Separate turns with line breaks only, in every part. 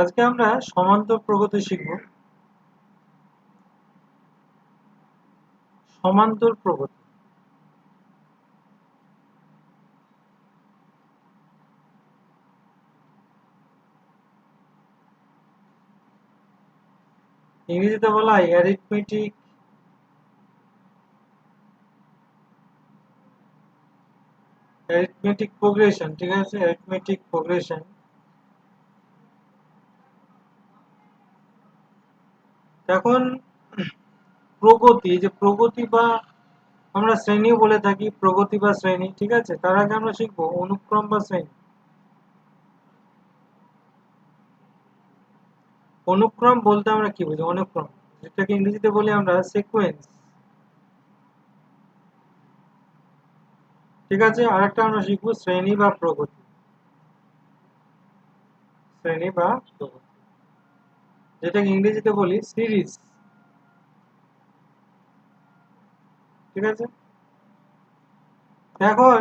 আজকে আমরা সমান্তর প্রগতি শিখব। সমান্তর প্রগতি ইংরেজিতে বলা হয় অ্যারিথমেটিক প্রোগ্রেশন। ঠিক আছে, অ্যারিথমেটিক প্রোগ্রেশন। এখন প্রগতি, যে প্রগতি বা আমরা শ্রেণীও বলে থাকি, প্রগতি বা শ্রেণী। ঠিক আছে, তার আগে আমরা শিখবো অনুক্রম বা শ্রেণী। অনুক্রম বলতে আমরা কি বুঝি? অনুক্রম, যেটাকে ইংরেজিতে বলি আমরা সিকোয়েন্স। ঠিক আছে, আরেকটা আমরা শিখবো শ্রেণী বা প্রগতি। শ্রেণী বা প্রগতি, যেটাকে ইংরেজিতে বলি সিরিজ। ঠিক আছে, এখন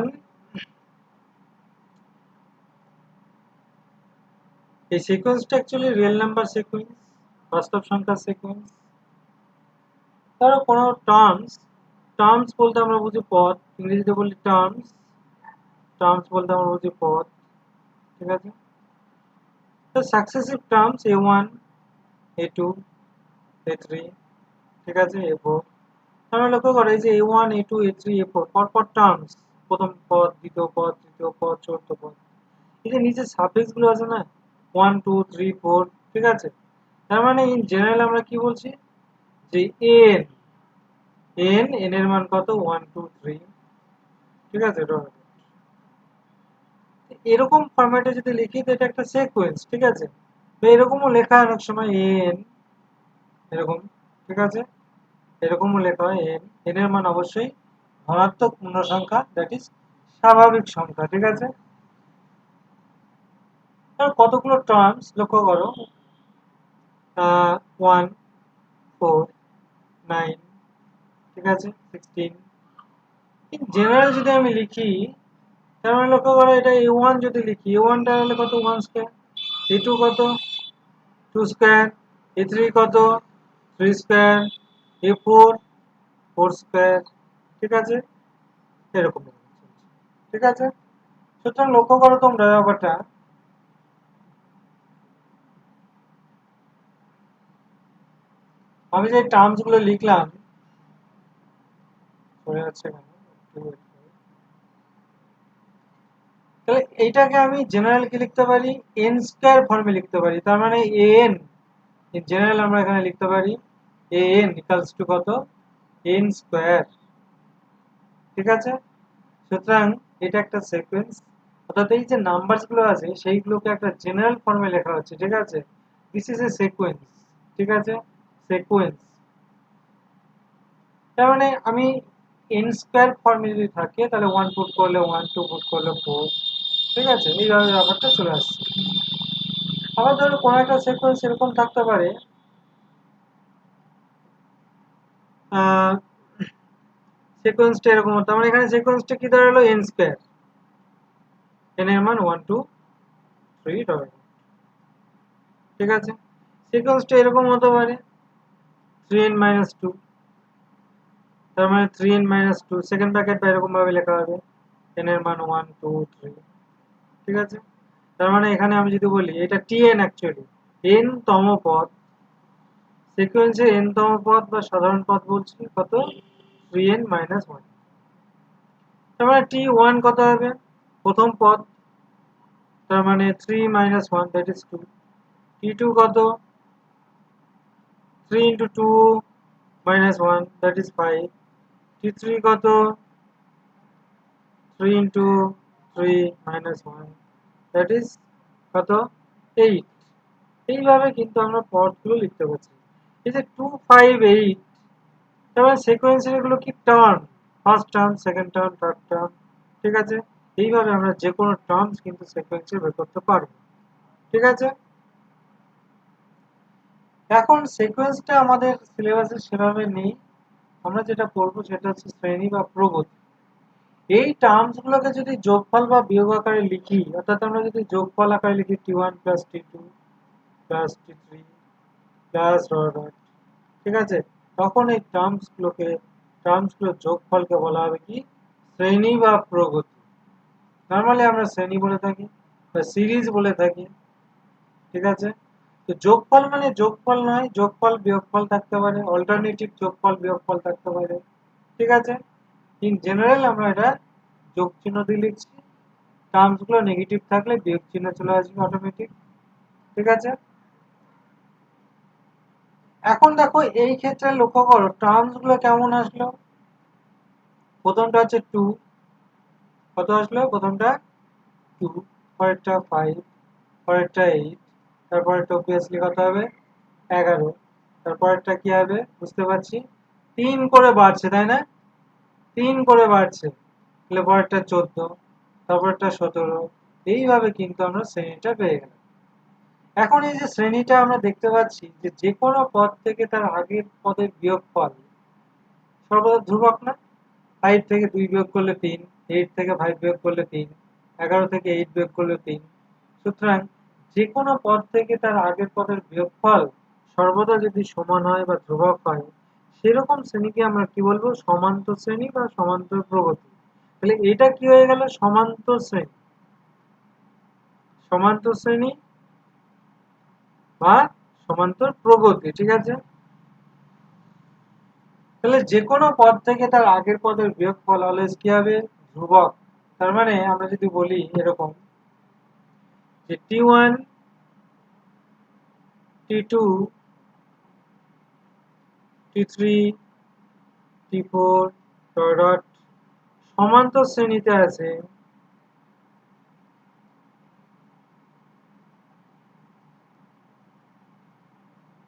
এই সিকোয়েন্সটা অ্যাকচুয়ালি রিয়েল নাম্বার সিকোয়েন্স, বাস্তব সংখ্যার সিকোয়েন্স। ধরো কোনো টার্মস, টার্মস বলতে আমরা বুঝি পদ, ইংরেজিতে বলি টার্মস। টার্মস বলতে আমরা বুঝি পদ। ঠিক আছে, তো successive terms a1 a2 a3। ঠিক আছে, a4। আমরা লক্ষ্য করে যে a1 a2 a3 a4 পরপর টার্মস, প্রথম পদ, দ্বিতীয় পদ, তৃতীয় পদ, চতুর্থ পদ। এই যে নিচে সাফিক্স গুলো আছে না, 1 2 3 4। ঠিক আছে, তার মানে ইন জেনারেল আমরা কি বলছি যে এন, এন এর মান কত? 1 2 3। ঠিক আছে, এরকম ফরম্যাটে যদি লিখি তো এটা একটা সিকোয়েন্স। ঠিক আছে, তো এরকমও লেখা অনেক সময় এন, এরকম। ঠিক আছে, এরকমও লেখা হয় এন, এন এর মান অবশ্যই ধনাত্মক পূর্ণ সংখ্যা, দ্যাট ইজ স্বাভাবিক সংখ্যা। ঠিক আছে, কতগুলো টার্মস লক্ষ্য করো, 1 4 9। ঠিক আছে, 16। ইন জেনারেল যদি আমি লিখি, তার মানে লক্ষ্য করো এটা a1 যদি লিখি, a1 টা হলে কত? 1 স্কয়ার। a2 কত? 2 স্কয়ার। a3 কত? 3 স্কয়ার। a4 4 square. ঠিক আছে, এরকম। ঠিক আছে, সুতরাং লক্ষ্য করো তোমরা ব্যাপারটা, আমি যে টার্মস গুলো লিখলাম, চলে যাচ্ছে কেন? তাহলে এইটাকে আমি জেনারেল কি লিখতে পারি? এন স্কয়ার ফর্মে লিখতে পারি। তার মানে এন জেনারেল আমরা এখানে লিখতে পারি এন ইকুয়ালস টু কত? N square. ঠিক আছে, সুতরাং এটা একটা সিকোয়েন্স, অর্থাৎ এই যে নাম্বারস গুলো আছে সেইগুলোকে একটা জেনারেল ফর্মে লেখা হচ্ছে। ঠিক আছে, দিস ইজ এ সিকোয়েন্স। ঠিক আছে, সিকোয়েন্স। তার মানে আমি এন স্কয়ার ফর্মে যদি থাকে তাহলে 1 পুট করলে 1, 2 পুট করলে 4। ঠিক আছে, এইভাবে ব্যাপারটা চলে আসছে। আবার ধরো কোনো একটা সিকোয়েন্স এরকম থাকতে পারে, সিকোয়েন্সটা এরকম হতো, আমার এখানে সিকোয়েন্সটা কি দাঁড়ালো? এন স্কয়ার, এন এর মান 1 2 3 ডবল। ঠিক আছে, সিকোয়েন্সটা এরকম হতে পারে 3n মাইনাস 2, তার মানে 3n মাইনাস 2 সেকেন্ড ব্র্যাকেটটা এরকম ভাবে লেখা হবে n এর মান 1 2 3। ঠিক আছে, তার মানে এখানে আমি যদি বলি এটা tn, অ্যাকচুয়ালি n তম পদ, সিকোয়েন্সের n তম পদ বা সাধারণ পদ বলছি কত? 3n minus 1। তার মানে t1 কত হবে? প্রথম পদ, তার মানে 3 মাইনাস 1 দ্যাট ইজ 2। t2 কত? 3 into 2 minus 1 that is 5। t3 কত? 3 into 3 minus 1 that is কত? 8। এইভাবে কিন্তু আমরা পদগুলো লিখতে পারছি। এই যে 2 5 8, তারপরে সিকোয়েন্সের এগুলো কি? Term, first term, second term, third term. ঠিক আছে, এইভাবে আমরা যে কোনো টার্মস কিন্তু সিকোয়েন্সে বের করতে পারবো। ঠিক আছে, এখন সিকোয়েন্সটা আমাদের সিলেবাসে সেভাবে নেই, আমরা যেটা পড়বো সেটা হচ্ছে শ্রেণী বা প্রগতি। এই টার্মস গুলোকে যদি যোগফল বা বিয়োগ আকারে লিখি, অর্থাৎ আমরা যদি যোগফল আকারে লিখি t1 plus t2 plus t3 plus dot, ঠিক আছে? তখন এই টার্মসগুলোর যোগফলকে বলা হবে কি শ্রেণী বা প্রগতি। নর্মালি আমরা শ্রেণী বলে থাকি বা সিরিজ বলে থাকি, ঠিক আছে? তো যোগফল মানে যোগফল নয়, যোগফল বিয়োগফল থাকতে পারে, অল্টারনেটিভ যোগফল বিয়োগফল থাকতে পারে, ঠিক আছে? ইন জেনারেল আমরা এটা যোগ চিহ্ন দিয়ে লিখছি, টার্মসগুলো নেগেটিভ থাকলে বিয়োগ চিহ্ন চলে আসবে অটোমেটিক, ঠিক আছে? এখন দেখো এই ক্ষেত্রে লক্ষ্য করো টার্মসগুলো কেমন আসলো। প্রথমটা হচ্ছে 2, কত আসলো? প্রথমটা 2, পরেরটা 5, পরেরটা 8, তারপরেরটা অবভিয়াসলি কত হবে? 11, তারপরেরটা কি হবে বুঝতে পারছি, 3 করে বাড়ছে, তাই না? 3 করে বাড়ছে, তাহলে পরেরটা 14, তারপরেরটা 17, এইভাবে কিন্তু আমরা শ্রেণীটা পেয়ে গেলাম। এখন এই যে শ্রেণীটা আমরা দেখতে পাচ্ছি যে যে কোনো পদ থেকে তার আগের পদের বিয়োগফল সর্বদা ধ্রুবক না? 5 থেকে 2 বিয়োগ করলে 3, 8 থেকে 5 বিয়োগ করলে 3, 11 থেকে 8 বিয়োগ করলে 3। সুতরাং যে কোনো পদ থেকে তার আগের পদের বিয়োগফল সর্বদা যদি সমান হয় বা ধ্রুবক হয়, সেরকম শ্রেণীকে আমরা কি বলবো? সমান্তর শ্রেণী বা সমান্তর প্রগতি। তাহলে এটা কি হয়ে গেল? সমান্তর শ্রেণী, সমান্তর শ্রেণী বা সমান্তর প্রগতি, ঠিক আছে? তাহলে যে কোনো পদ থেকে তার আগের পদের বিয়োগফল অলওয়েজ কি হবে? ধ্রুবক। তার মানে আমরা যদি বলি এরকম যে t1 t2 t3 t4 dot সমান্তর শ্রেণীতে আছে,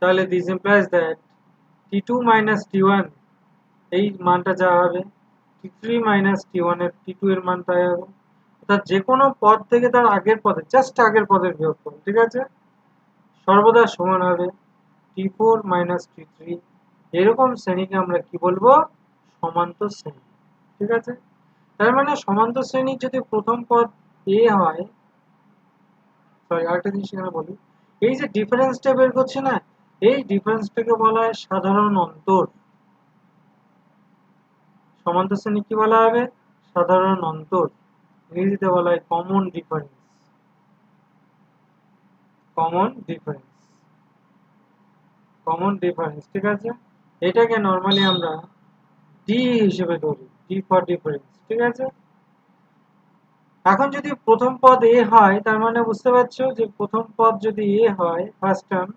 তাহলে this implies that t2 minus t1 এই মানটা যা হবে, t3 মাইনাস t1 এর t2 এর মান তাই হবে। অর্থাৎ যে কোনো পদ থেকে তার আগের পদে, জাস্ট আগের পদের বিয়োগফল, ঠিক আছে, সর্বদা সমান হবে t4 মাইনাস t3। এরকম শ্রেণীকে আমরা কি বলবো? সমান্তর শ্রেণী, ঠিক আছে? তার মানে সমান্তর শ্রেণীর যদি প্রথম পদ a হয়, সরি আরেকটা জিনিস এখানে বলি, এই যে ডিফারেন্সটা বের করছে না, এই ডিফারেন্সটাকে বলা হয় সাধারণ অন্তর। সমান্তর শ্রেণী কি বলা হবে? সাধারণ অন্তর। ইংরেজিতে বলা হয় common difference, common difference, common difference, ঠিক আছে? এটাকে নর্মালি আমরা ডি হিসেবে ধরি, ডি ফর ডিফারেন্স, ঠিক আছে? এখন যদি প্রথম পদ এ হয়, তার মানে বুঝতে পারছো যে প্রথম পদ যদি এ হয়, ফার্স্ট টার্ম,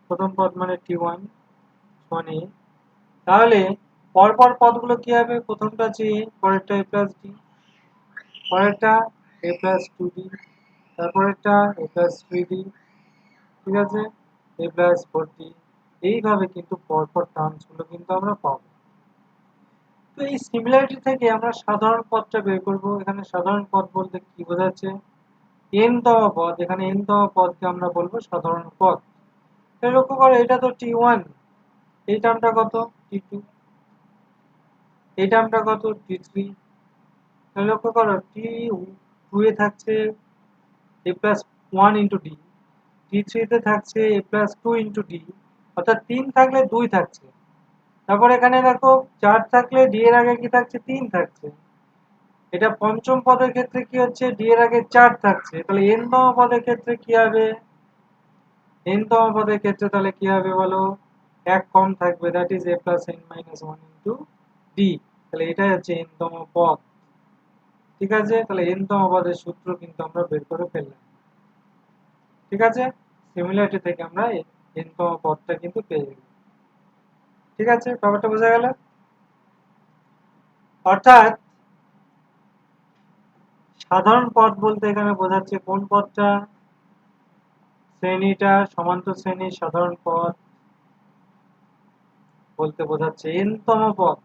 প্রথম পদ মানে t1 সমান a, তাহলে পরপর পদগুলো কি হবে? প্রথমটা হচ্ছে a, পরেরটা a প্লাস d, পরেরটা a প্লাস 2d, তারপরেরটা a প্লাস 3d, ঠিক আছে, a প্লাস 4d। এইভাবে কিন্তু পরপর টার্মসগুলো কিন্তু আমরা পাবো। তো এই সিমিলারিটি থেকে আমরা সাধারণ পদটা বের করব। এখানে সাধারণ পদ বলতে কি বোঝাচ্ছে? n তম পদ, এখানে n তম পদকে আমরা বলবো সাধারণ পদ। লক্ষ্য করো এটা তো t1, এই টার্মটা কত? t2, এই টার্মটা কত? t3। লক্ষ্য করো t2 এ থাকছে a plus 1 into d, t3 তে থাকছে a প্লাস 2 ইন্টু d, অর্থাৎ 3 থাকলে 2 থাকছে। তারপর এখানে দেখো 4 থাকলে d এর আগে কি থাকছে? 3 থাকছে। এটা পঞ্চম পদের ক্ষেত্রে কি হচ্ছে? d এর আগে 4 থাকছে। তাহলে n তম পদের ক্ষেত্রে কি হবে? n তম পদের ক্ষেত্রে তাহলে কি হবে বলো? 1 কম থাকবে, that is a plus n minus 1 into d। তাহলে এটাই হচ্ছে n তম পদ, ঠিক আছে? তাহলে n তম পদের সূত্র কিন্তু আমরা বের করে ফেললাম, ঠিক আছে? সিমিলারিটি থেকে আমরা n তম পদটা কিন্তু পেয়ে গেলাম, ঠিক আছে? ব্যাপারটা বোঝা গেল? অর্থাৎ সাধারণ পদ বলতে এখানে বোঝাচ্ছে কোন পদটা? শ্রেণীটা সমান্তর শ্রেণীর সাধারণ পদ বলতে বোঝাচ্ছে n তম পদ।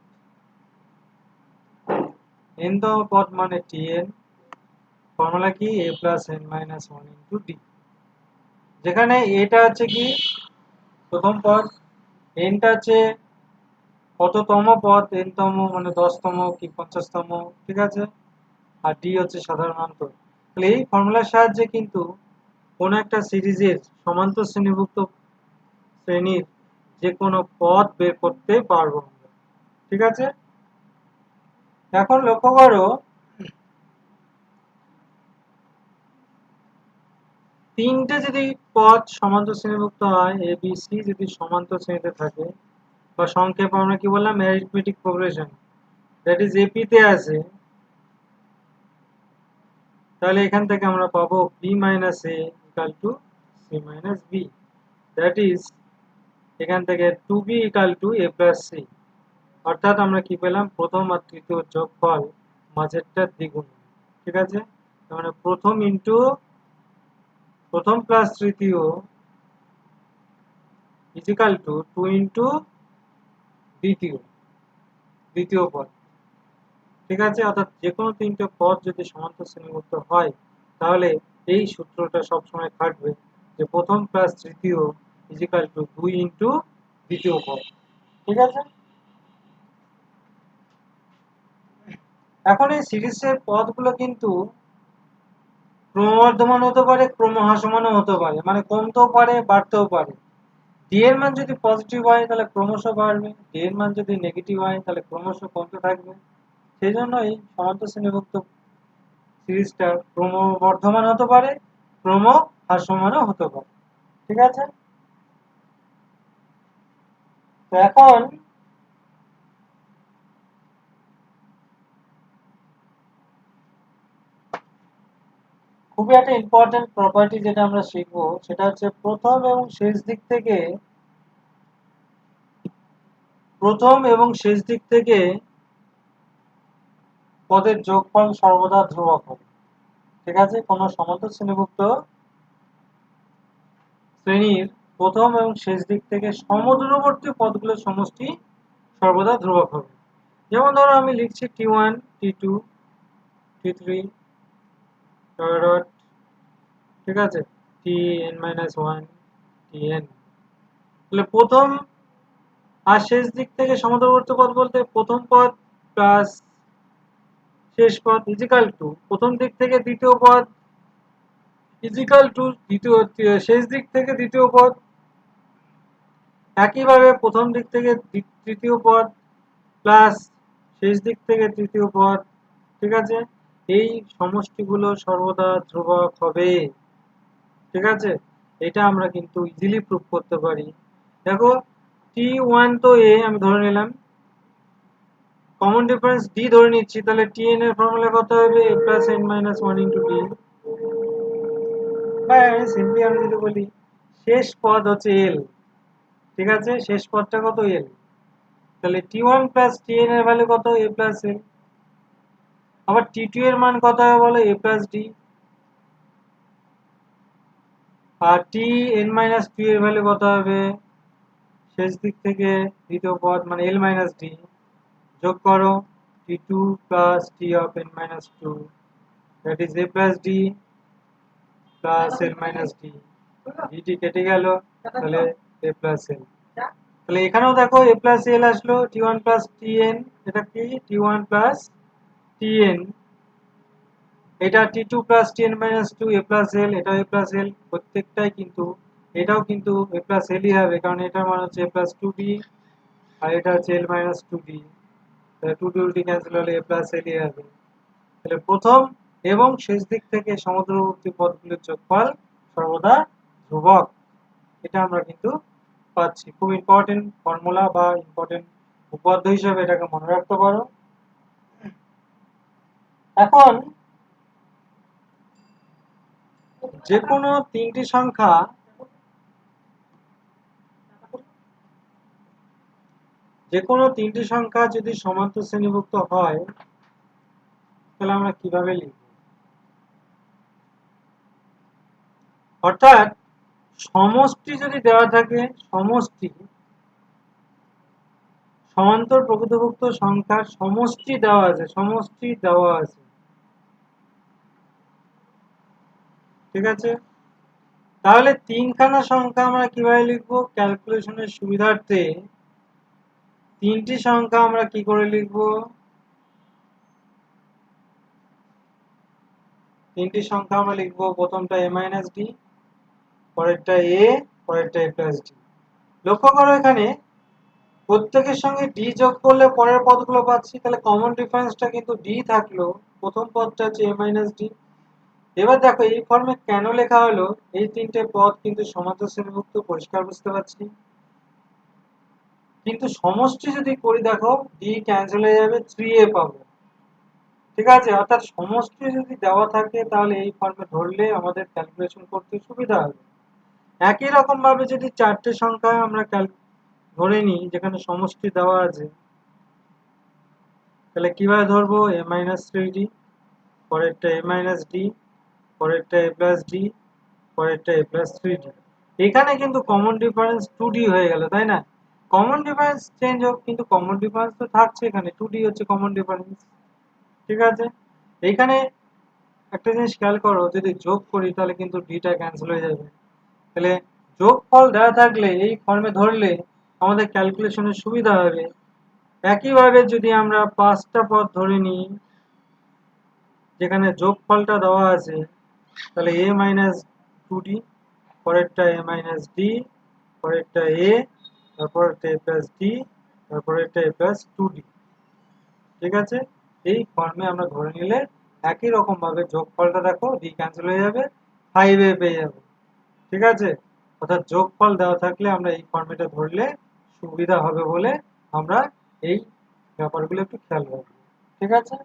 n তম পদ মানে tn, ফর্মুলা কি? a plus n minus 1 into d। যেখানে এটা হচ্ছে কি প্রথম পদ, nটা হচ্ছে কততম পদ? n তম মানে 10তম কি 50তম, ঠিক আছে? আর d হচ্ছে সাধারণ অন্তর। তাহলে এই ফর্মুলার সাহায্যে কিন্তু কোন একটা সিরিজের সমান্তর শ্রেণীভুক্ত শ্রেণীর যে কোনো পদ বের করতে পারবো। ঠিক আছে, এখন লক্ষ্য করো তিনটে যদি পদ সমান্তর শ্রেণীভুক্ত হয়, এ বি সি যদি সমান্তর শ্রেণীতে থাকে, বা সংক্ষেপে আমরা কি বললাম, arithmetic progression, that is AP তে আছে, তাহলে এখান থেকে আমরা পাবো B minus A equal to C minus B, that is এখান থেকে 2b equal to a plus সি। অর্থাৎ আমরা কি পেলাম, প্রথম আর তৃতীয় যোগফল মাঝেরটার দ্বিগুণ। ঠিক আছে, মানে প্রথম ইন্টু প্রথম প্লাস তৃতীয় ইজিক্যাল টু 2 ইন্টু দ্বিতীয় দ্বিতীয় পদ। ঠিক আছে, অর্থাৎ যে কোনো তিনটে পদ যদি সমান্তর শ্রেণীভুক্ত হয় তাহলে এই সূত্রটা সবসময় খাটবে যে প্রথম প্লাস তৃতীয় ইজিক্যাল টু 2 ইন্টু দ্বিতীয় পদ। ঠিক আছে, এখন এই সিরিজের পদগুলো কিন্তু ক্রমবর্ধমান হতে পারে, ক্রমহ্রাসমানও হতে পারে, মানে কমতেও পারে বাড়তেও পারে। ডি এর মান যদি পজিটিভ হয় তাহলে ক্রমশ বাড়বে, ডি এর মান যদি নেগেটিভ হয় তাহলে ক্রমশ কমতে থাকবে। সেই জন্য এই সমান্তর শ্রেণীভুক্ত সিরিজটা ক্রমবর্ধমান হতে পারে, ক্রমহ্রাসমানও হতে পারে। ঠিক আছে, তো এখন খুবই একটা ইম্পর্টেন্ট প্রপার্টি যেটা আমরা শিখবো সেটা হচ্ছে প্রথম এবং শেষ দিক থেকে পদের যোগফল সর্বদা ধ্রুবক হবে। ঠিক আছে, কোন সমান্তর শ্রেণীভুক্ত শ্রেণীর প্রথম এবং শেষ দিক থেকে সমদূরবর্তী পদগুলোর সমষ্টি সর্বদা ধ্রুবক হবে। যেমন ধরো আমি লিখছি t1 t2 t3 ডট, ঠিক আছে, tn-1 tn। তাহলে প্রথম আর শেষ দিক থেকে সমদূরবর্তী পদ বলতে প্রথম পদ প্লাস শেষ পদ ইজিক্যাল টু প্রথম দিক থেকে দ্বিতীয় পদ ইজিক্যাল টু শেষ দিক থেকে দ্বিতীয় পদ, একইভাবে প্রথম দিক থেকে তৃতীয় পদ প্লাস শেষ দিক থেকে তৃতীয় পদ। ঠিক আছে, এই সমষ্টিগুলো সর্বদা ধ্রুবক হবে। ঠিক আছে, এটা আমরা কিন্তু ইজিলি প্রুফ করতে পারি। দেখো t1 তো a আমি ধরে নিলাম, কমন ডিফারেন্স d ধরে নিচ্ছি, তাহলে tn এর ফর্মুলা কত হবে, a plus n minus 1 into d। বা সিম্পলি আমি যদি বলি শেষ পদ হচ্ছে l, ঠিক আছে, শেষ পদটা কত l, তাহলে t1 প্লাস tn এর ভ্যালু কত, a প্লাস l। আবার t2 এর মান কত হবে বলো, a প্লাস d। আর tn মাইনাস 2 এর ভ্যালু কত হবে, শেষ দিক থেকে দ্বিতীয় পদ মানে l মাইনাস d, যোগ করো t2 plus t of n minus 2, that is a plus d plus l minus d। dt কেটে গেল, তাহলে a প্লাস l। তাহলে এখানেও দেখো a প্লাস l আসলো, t1 প্লাস tn, এটা কি t1 প্লাস tn, এটা t2 plus tn minus 2, a plus l, এটাও a প্লাস l, প্রত্যেকটাই কিন্তু এটাও কিন্তু a প্লাস l ই হবে, কারণ এটার মান হচ্ছে a প্লাস 2d আর এটা হচ্ছে l মাইনাস 2d, তাহলে 2d উল্টি ক্যান্সেল হলে a প্লাস l ই হবে। তাহলে প্রথম এবং শেষ দিক থেকে সমদূরবর্তী পদগুলির যোগফল সর্বদা ধ্রুবক, এটা আমরা কিন্তু পাচ্ছি। খুব ইম্পর্টেন্ট ফর্মুলা বা ইম্পর্টেন্ট উপপাদ্য হিসেবে এটাকে মনে রাখতে পারো। এখন যে কোনো তিনটি সংখ্যা যদি সমান্তর শ্রেণীভুক্ত হয় তাহলে আমরা কিভাবে লিখব, অর্থাৎ সমষ্টি যদি দেওয়া থাকে, সমষ্টি সমান্তর প্রকৃতভুক্ত সংখ্যার সমষ্টি দেওয়া আছে, ঠিক আছে, তাহলে তিনখানা সংখ্যা আমরা কিভাবে লিখবো, ক্যালকুলেশনের সুবিধার্থে তিনটি সংখ্যা আমরা কি করে লিখবো, তিনটি সংখ্যা আমরা লিখবো, প্রথমটা a মাইনাস d, পরেরটা এ, পরেরটা এ প্লাস ডি। লক্ষ্য করো এখানে প্রত্যেকের সঙ্গে ডি যোগ করলে পরের পদগুলো পাচ্ছি, তাহলে কমন ডিফারেন্সটা কিন্তু ডি থাকলো, প্রথম পদটা হচ্ছে এ মাইনাস ডি। এবার দেখো এই ফর্মে কেন লেখা হলো, এই তিনটে পদ কিন্তু সমান্তর শ্রেণীভুক্ত, পরিষ্কার বুঝতে পারছি। কিন্তু সমষ্টি যদি করি দেখো ডি ক্যান্সেল হয়ে যাবে, 3a পাবো। ঠিক আছে, অর্থাৎ সমষ্টি যদি দেওয়া থাকে তাহলে এই ফর্মে ধরলে আমাদের ক্যালকুলেশন করতে সুবিধা হবে। একই রকম ভাবে যদি চারটে সংখ্যা আমরা ধরে নিই যেখানে সমষ্টি দেওয়া আছে, তাহলে কিভাবে ধরবো, এ মাইনাস থ্রি ডি, পরেরটা এ মাইনাস ডি, পরেরটা এ প্লাস ডি, পরেরটা এ প্লাস থ্রি ডি। এখানে কিন্তু কমন ডিফারেন্স 2d হয়ে গেল, তাই না? কমন ডিফারেন্স চেঞ্জ হোক কিন্তু কমন ডিফারেন্স তো থাকছে, এখানে 2d হচ্ছে কমন ডিফারেন্স। ঠিক আছে, এইখানে একটা জিনিস খেয়াল করো, যদি যোগ করি তাহলে কিন্তু ডিটা ক্যান্সেল হয়ে যাবে। তাহলে যোগফল দেওয়া থাকলে এই ফর্মে ধরলে আমাদের ক্যালকুলেশনের সুবিধা হবে। একইভাবে যদি আমরা পাঁচটা পদ ধরে নিই যেখানে যোগফলটা দেওয়া আছে, তাহলে এ মাইনাস টু ডি, পরেরটা এ মাইনাস ডি, পরেরটা এ, তারপরেরটা এ প্লাস ডি, তারপরেরটা এ প্লাস টু ডি। ঠিক আছে, এই ফর্মে আমরা ধরে নিলে একই রকম ভাবে যোগফলটা দেখো ডি ক্যান্সেল হয়ে যাবে, 5a পেয়ে যাবো। ঠিক আছে, অর্থাৎ যোগফল দেওয়া থাকলে আমরা এই ফর্মেটে ধরলে সুবিধা হবে বলে আমরা এই ব্যাপারগুলো একটু খেয়াল রাখবো। ঠিক আছে,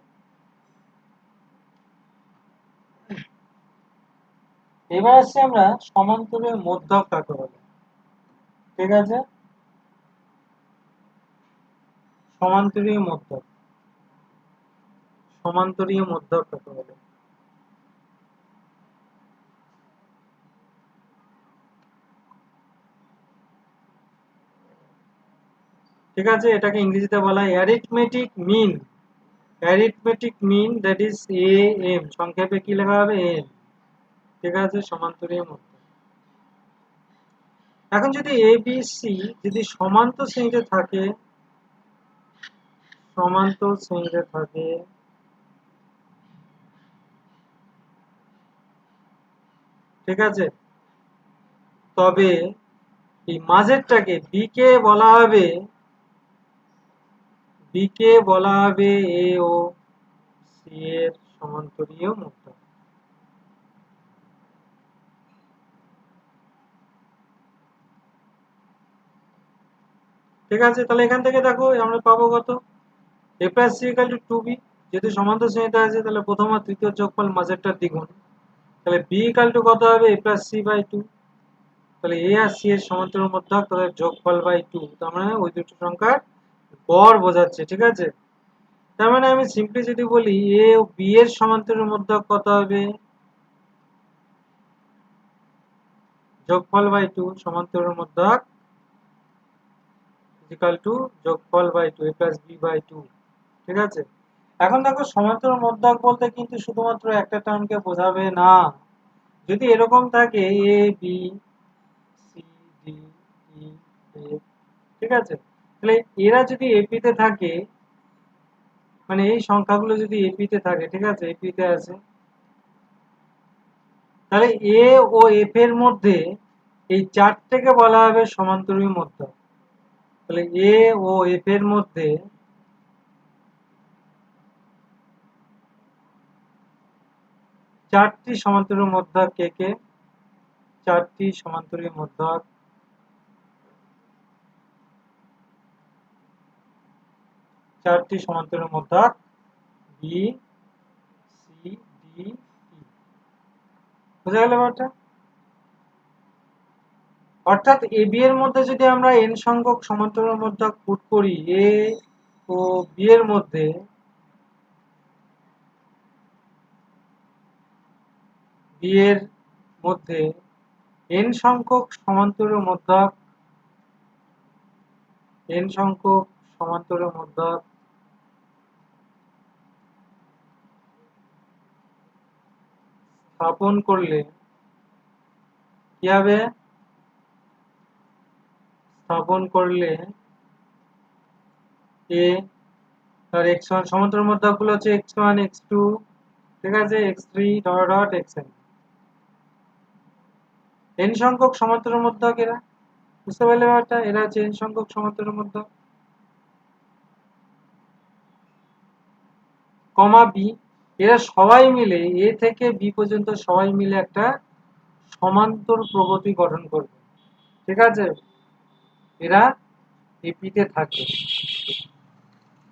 এবার আসছি আমরা সমান্তরের মধ্যক কাকে বলে। ঠিক আছে, সমান্তরীয় মধ্যক, সমান্তরীয় মধ্যক কাকে বলে। ঠিক আছে, এটাকে ইংরেজিতে বলা হয় arithmetic mean. Arithmetic mean, that is A M, সংক্ষেপে কি লেখা হবে, এম। ঠিক আছে, সমান্তরীয় মধ্যক। এখন যদি এ বি সি যদি সমান্তর শ্রেণীতে থাকে, সমান্তর শ্রেণীতে থাকে, ঠিক আছে, তবে এই মাঝেরটাকে বি কে বলা হবে, বি কে বলা হবে এ ও সি এর সমান্তরীয় মধ্যক। ঠিক আছে, তাহলে এখান থেকে দেখো আমরা পাবো কত, A plus C equal to two B. যেহেতু সমান্তর শ্রেণীতে আছে তাহলে প্রথম আর তৃতীয় যোগফল মাঝেরটার দ্বিগুণ, তাহলে বি ইকাল টু কত হবে, এ প্লাস সি বাই টু। তাহলে এ আর সি এর সমান্তরাল মধ্যক, তাদের যোগফল বাই টু, তার মানে ওই দুটো সংখ্যার গড় বোঝাচ্ছে। ঠিক আছে, তার মানে আমি সিম্পলি যদি বলি এ ও বি এর সমান্তরাল মধ্যক কত হবে, যোগফল বাই টু, সমান্তরাল মধ্যক ইকুয়াল টু যোগফল by two, A plus B by two. ঠিক আছে, এখন দেখো সমান্তরাল মধ্যক বলতে কিন্তু শুধুমাত্র একটা টার্মকে বোঝাবে না। যদি এরকম থাকে A B C D E F, ঠিক আছে, তাহলে এরা যদি এপিতে থাকে, মানে এই সংখ্যাগুলো যদি এপিতে থাকে, ঠিক আছে, এপিতে আছে, তাহলে এ ও এফ এর মধ্যে এই চারটেকে বলা হবে সমান্তরাল মধ্যক। তাহলে এ ও এফ এর মধ্যে চারটি সমান্তরাল মধ্যক কে কে, চারটি সমান্তরাল মধ্যক, চারটি সমান্তরাল মধ্যক বি সি ডি ই। বুঝা গেল ব্যাপারটা? অর্থাৎ এ বি এর মধ্যে যদি আমরা এন সংখ্যক সমান্তরাল মধ্যক পুট করি এ ও বি এর মধ্যে, বি এর মধ্যে এন সংখ্যক সমান্তরাল মধ্যক, এন সংখ্যক সমান্তরাল মধ্যক স্থাপন করলে কি হবে, স্থাপন করলে এ তার এক্স ওয়ান সমান্তরাল মধ্যক গুলো হচ্ছে এক্স ওয়ান এক্স টু, ঠিক আছে, x three dot dot x N. n সংখ্যক সমান্তরাল মধ্যক এরা, বুঝতে পারলে ব্যাপারটা? এরা হচ্ছে n সংখ্যক সমান্তরাল মধ্যক, কমা বি, এরা সবাই মিলে এ থেকে বি পর্যন্ত সবাই মিলে একটা সমান্তর প্রগতি গঠন করবে, ঠিক আছে? এরা এপিতে থাকবে,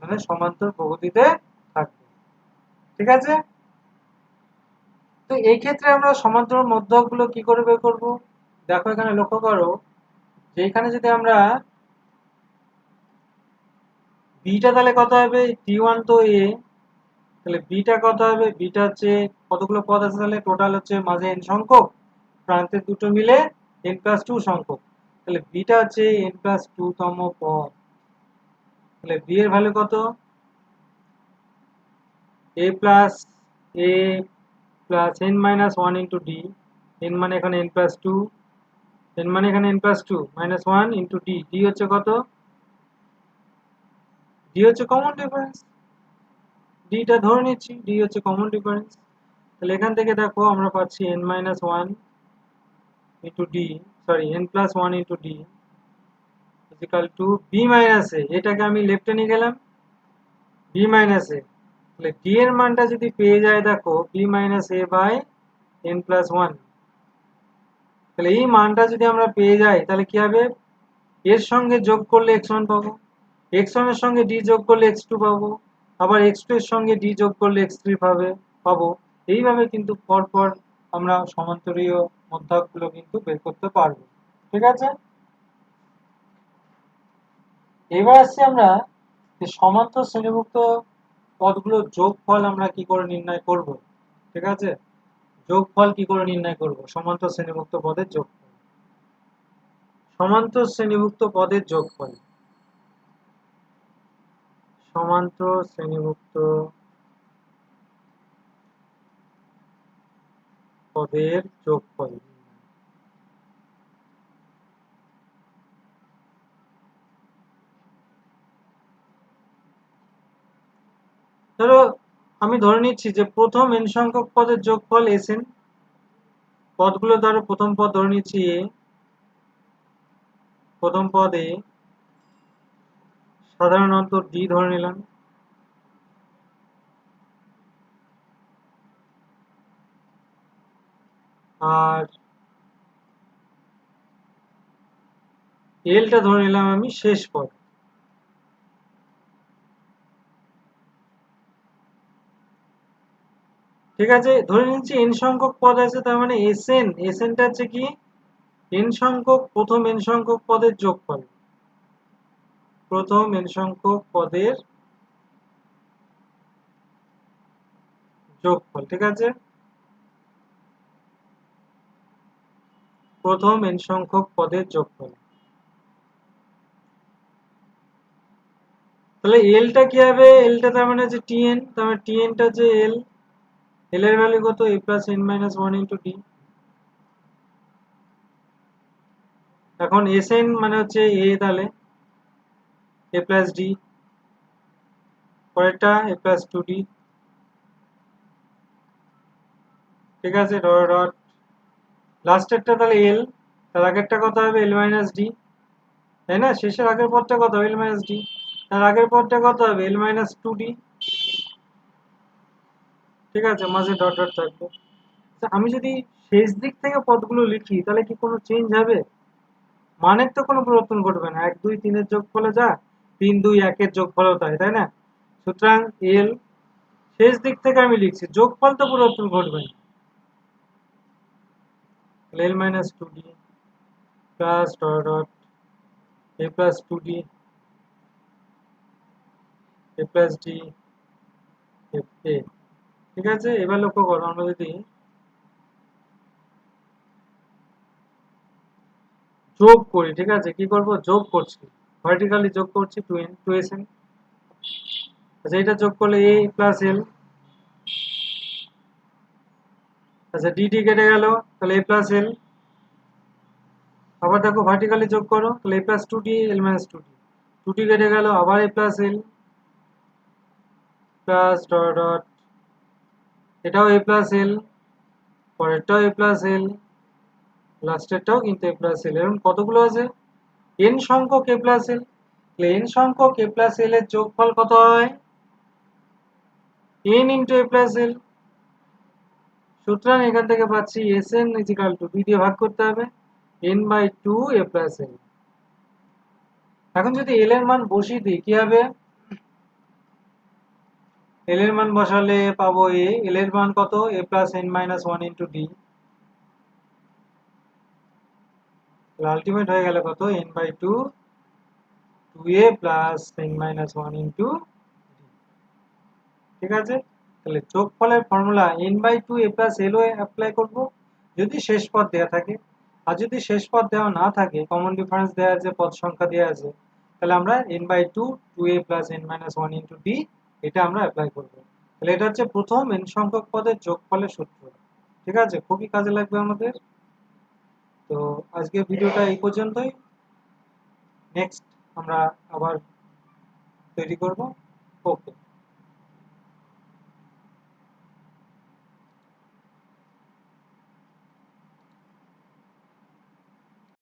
মানে সমান্তর প্রগতিতে থাকবে, ঠিক আছে? তো এই ক্ষেত্রে আমরা সমান্তরাল মধ্যক গুলো কি করে বের করবো? দেখো এখানে লক্ষ্য করো যে এখানে যদি আমরা বিটা তাহলে কত হবে, টি ওয়ান তো এ, তাহলে বিটা কত হবে, বিটা হচ্ছে কতগুলো পদ আছে, তাহলে টোটাল হচ্ছে মাঝে এন সংখ্যক, প্রান্তের দুটো মিলে এন প্লাস টু সংখ্যক, তাহলে বিটা হচ্ছে এন প্লাস টু তম পদ, তাহলে বি এর ভ্যালু কত, A plus A plus N minus one into D, N মানে এখানে এন প্লাস টু, এন মানে এখানে N plus two minus one into D, D হচ্ছে কত, ডি হচ্ছে কমন ডিফারেন্স, ডিটা ধরে নিচ্ছি, ডি হচ্ছে কমন ডিফারেন্স, তাহলে এখান থেকে দেখো আমরা পাচ্ছি N minus one into D, sorry N plus one into D equal to B minus A, এটাকে আমি লেফটে নিয়ে গেলাম, বি মাইনাস এ, তাহলে ডি এর মানটা যদি পেয়ে যায় দেখো b minus a by n plus one, তাহলে এই মানটা যদি আমরা পেয়ে যাই তাহলে কি হবে, এর সঙ্গে যোগ করলে এক্স ওয়ান পাবো, এক্স ওয়ান এর সঙ্গে ডি যোগ করলে এক্স টু পাবো, আবার এক্স টু এর সঙ্গে ডি যোগ করলে এক্স থ্রি পাবো, এইভাবে কিন্তু পরপর আমরা সমান্তরীয় মধ্যকগুলো কিন্তু বের করতে পারবো, ঠিক আছে? এবার আসছি আমরা যে সমান্তর শ্রেণীভুক্ত পদগুলোর যোগফল আমরা কি করে নির্ণয় করব, ঠিক আছে? যোগফল কি করে নির্ণয় করব, সমান্তর শ্রেণীভুক্ত পদের যোগফল, সমান্তর শ্রেণীভুক্ত পদের যোগফল, সমান্তর শ্রেণীভুক্ত পদের যোগফল, ধরো আমি ধরে নিচ্ছি যে প্রথম n সংখ্যক পদের যোগফল Sn, পদগুলো ধরো প্রথম পদ ধরে নিচ্ছি এ, প্রথম পদ এ, সাধারণ অন্তর ডি ধরে নিলাম, আর এলটা ধরে নিলাম আমি শেষ পদ, ঠিক আছে? ধরে নিচ্ছি n সংখ্যক পদ আছে, তার মানে এসএনটা হচ্ছে কি n সংখ্যক, প্রথম n সংখ্যক পদের যোগফল, প্রথম n সংখ্যক পদের যোগফল, ঠিক আছে? প্রথম n সংখ্যক পদের যোগফল, তাহলে এলটা কি হবে, এলটা তার মানে হচ্ছে টিএন, তার মানে টিএনটা হচ্ছে এল, এল এর ভ্যালু কত, A plus N minus one into D, এখন এস এন মানে হচ্ছে এ, তাহলে এ প্লাস ডি, পরেরটা এ প্লাস টু ডি, ঠিক আছে? ডট ডট লাস্টেরটা তাহলে এল, তার আগেরটা কত হবে, এল মাইনাস ডি, তাই না? শেষের আগের পদটা কত, এল মাইনাস ডি, তার আগের পদটা কত হবে, এল মাইনাস টু ডি, ঠিক আছে? মাঝে ডট ডট থাকবে। আমি যদি শেষ দিক থেকে পদগুলো লিখি তাহলে কি কোনো চেঞ্জ হবে? মানের তো কোনো পরিবর্তন ঘটবে না, এক দুই তিনের যোগফলে যা, তিন দুই একের যোগফলও তাই, তাই না? সুতরাং এল শেষ দিক থেকে আমি লিখছি, যোগফল তো পরিবর্তন ঘটবে না, L minus two D plus dot dot A plus two D A plus D F A, ঠিক আছে? এবার লক্ষ্য করো আমরা যদি যোগ করি, ঠিক আছে? কি করব, যোগ করছি, ভার্টিক্যালি যোগ করছি, two n two s n, আচ্ছা এটা যোগ করলে এ প্লাস এল, আচ্ছা ডিডি কেটে গেল, তাহলে এ প্লাস এল, আবার দেখো ভার্টিক্যালি যোগ করো, তাহলে A plus two D L minus two D, two D কেটে গেল, আবার A plus L plus dot dot, এটাও A plus L, পরেরটাও A plus এল, লাস্টেরটাও কিন্তু a প্লাস এল। এরকম কতগুলো আছে? n সংখ্যক a প্লাস এল। তাহলে n সংখ্যক a প্লাস এল এর যোগফল কত হয়? n ইন্টু a প্লাস এল। সুতরাং এখান থেকে পাচ্ছি Sn ইজিক্যাল টু 2 দিয়ে ভাগ করতে হবে n বাই 2 a প্লাস এল। এখন যদি এল এর মান বসিয়ে দিই কি হবে? এল এর মান বসালে পাবো এ, এল এর মান কত? a plus n minus 1 into d. Ultimate হয়ে গেল কত? n by 2 2a plus n minus 1 into d. ঠিক আছে? তাহলে যোগফলের formula n by 2 a plus l ও অ্যাপ্লাই করব যদি শেষ পদ দেওয়া থাকে। আর যদি শেষ পদ দেওয়া না থাকে, কমন ডিফারেন্স দেওয়া আছে, পদ সংখ্যা দেওয়া আছে, তাহলে আমরা n by 2 2a plus n minus 1 into d এটা আমরা অ্যাপ্লাই করব। তাহলে এটা হচ্ছে প্রথম n সংখ্যক পদের যোগফলের সূত্র। ঠিক আছে? খুবই কাজে লাগবে আমাদের। তো আজকের ভিডিওটা এই পর্যন্তই। নেক্সট আমরা আবার তৈরি করব। ওকে।